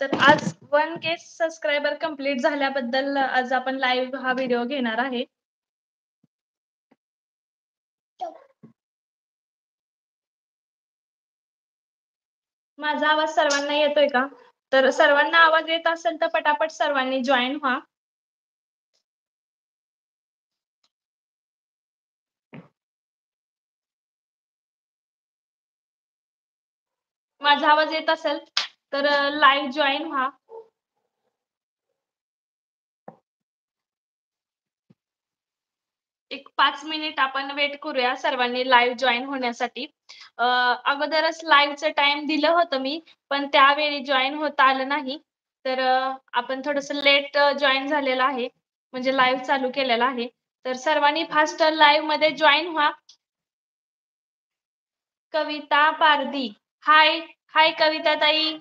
तर आज 1K subscriber complete झाल्याबद्दल आज आपण लाईव्ह हा व्हिडिओ घेणार आहे. माझा आवाज सर्वांना येतोय का? तर सर्वांना आवाज येत असेल तर पटापट सर्वांनी जॉइन व्हा. माझा आवाज येत असेल तर लाईव्ह जॉइन व्हा. एक 5 मिनिट आपण वेट करूया सर्वांनी लाईव्ह जॉइन होण्यासाठी. अगोदरच लाईव्हचं टाइम दिलं होतं मी, पण त्यावेळी जॉइन होता आलं नाही. तर आपण थोडंसं लेट जॉइन झालेलं आहे. म्हणजे लाईव्ह चालू केलेला आहे. तर सर्वांनी फास्ट लाईव्हमध्ये जॉइन व्हा. कविता पारधी, हाय हाय कविता ताई.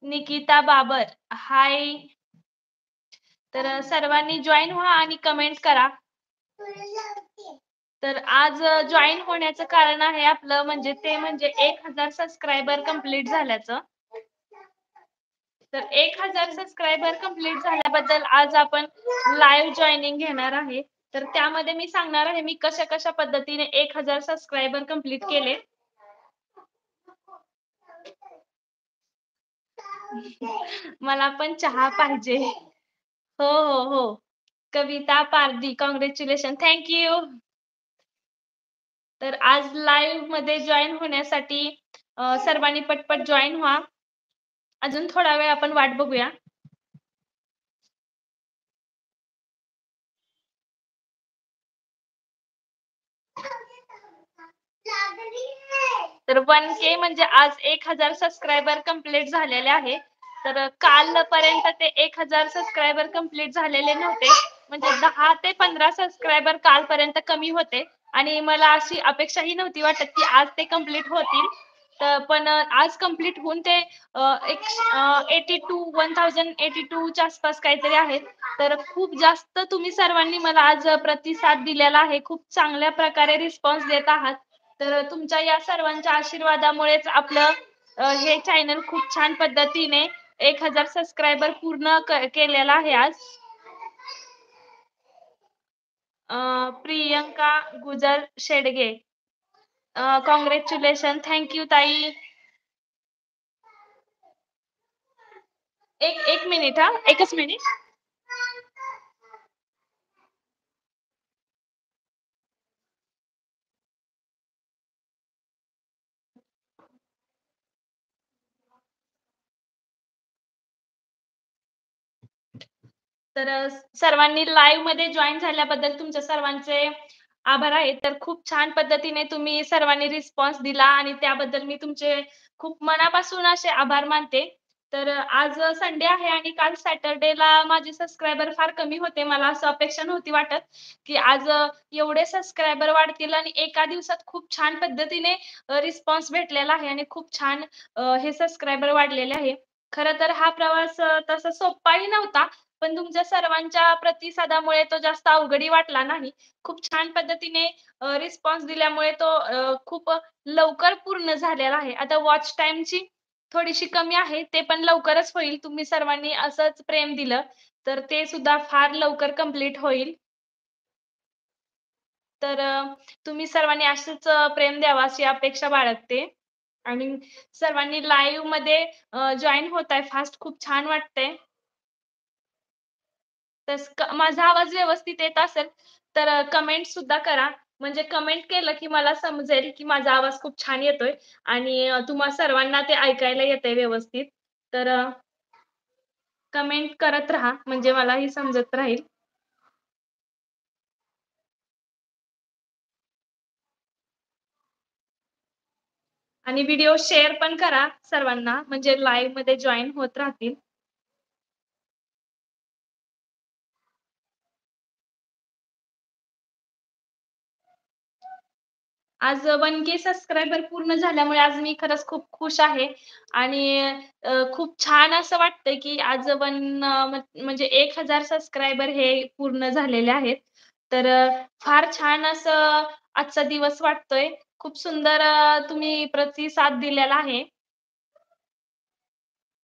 निकिता बाबर, हाय. तर सर्वांनी जॉइन व्हा आणि कमेंट करा. तर आज जॉइन होण्याचं कारण आहे आपलं म्हणजे 1000 सबस्क्रायबर कंप्लीट झाल्याचं. तर 1000 सबस्क्रायबर कंप्लीट झाल्याबद्दल आज आपण लाईव्ह जॉइनिंग घेणार आहे. तर त्यामध्ये मी सांगणार आहे मी कशा पद्धतीने 1000 सबस्क्रायबर कंप्लीट केले. मला पण चहा पाहिजे. हो. कविता पारधी, कॉंग्रॅच्युलेशन, थँक यू. तर आज लाईव्ह मध्ये जॉइन होण्यासाठी सर्वांनी पटपट जॉइन व्हा. अजून थोडा वेळ आपण वाट बघूया. तर 1K म्हणजे आज 1000 सबस्क्रायबर कंप्लीट झालेले आहे. तर कालपर्यंत ते 1000 सबस्क्रायबर कंप्लीट झालेले नव्हते. म्हणजे 10 ते 15 सबस्क्रायबर कालपर्यंत कमी होते आणि मला अशी अपेक्षाही नव्हती वाटत की आज ते कंप्लीट होतील. तर पण आज कंप्लीट होऊन ते 1082 च्या आसपास काहीतरी आहेत. तर खूप जास्त तुम्ही सर्वांनी मला आज प्रतिसाद दिलेला आहे. खूप चांगल्या प्रकारे रिस्पॉन्स देत आहात. तर तुमच्या या सर्वांच्या आशीर्वादामुळेच आपलं हे चॅनल खूप छान पद्धतीने 1000 सबस्क्रायबर पूर्ण केलेला आहे आज. प्रियंका गुजर शेडगे, कॉंग्रॅच्युलेशन, थँक यू ताई. एक मिनिट हा, एकच मिनिट. तर सर्वांनी लाईव्ह मध्ये जॉइन झाल्याबद्दल तुमच्या सर्वांचे आभार आहे. तर खूप छान पद्धतीने तुम्ही सर्वांनी रिस्पॉन्स दिला आणि त्याबद्दल मी तुमचे खूप मनापासून असे आभार मानते. तर आज संडे आहे आणि काल सॅटर्डेला माझे सबस्क्रायबर फार कमी होते. मला असं अपेक्षा नव्हती वाटत की आज एवढे सबस्क्रायबर वाढतील आणि एका दिवसात खूप छान पद्धतीने रिस्पॉन्स भेटलेला आहे आणि खूप छान हे सबस्क्रायबर वाढलेले आहे. खरं तर हा प्रवास तसा सोप्पाही नव्हता. पण तुमच्या सर्वांच्या प्रतिसादामुळे तो जास्त अवघडही वाटला नाही. खूप छान पद्धतीने रिस्पॉन्स दिल्यामुळे तो खूप लवकर पूर्ण झालेला आहे. आता वॉच टाईमची थोडीशी कमी आहे. ते पण लवकरच होईल. तुम्ही सर्वांनी असंच प्रेम दिलं, तर ते सुद्धा फार लवकर कंप्लीट होईल. तर तुम्ही सर्वांनी असंच प्रेम द्यावं अशी अपेक्षा बाळगते. आणि सर्वांनी लाईव्हमध्ये जॉइन होताय फास्ट. खूप छान वाटतंय. माझा आवाज व्यवस्थित येत असेल तर कमेंट सुद्धा करा. म्हणजे कमेंट केलं की मला समजेल की माझा आवाज खूप छान येतोय आणि तुम्हा सर्वांना ते ऐकायला येतंय व्यवस्थित. तर कमेंट करत राहा म्हणजे मलाही समजत राहील. आणि व्हिडिओ शेअर पण करा सर्वांना म्हणजे लाईव्हमध्ये जॉइन होत राहतील. आज 1K सबस्क्रायबर पूर्ण झाल्यामुळे आज मी खरंच खूप खुश आहे आणि खूप छान असं वाटतंय की आज म्हणजे 1000 सबस्क्रायबर हे पूर्ण झालेले आहेत. तर फार छान असं आजचा दिवस वाटतोय. खूप सुंदर तुम्ही प्रतिसाद दिलेला आहे.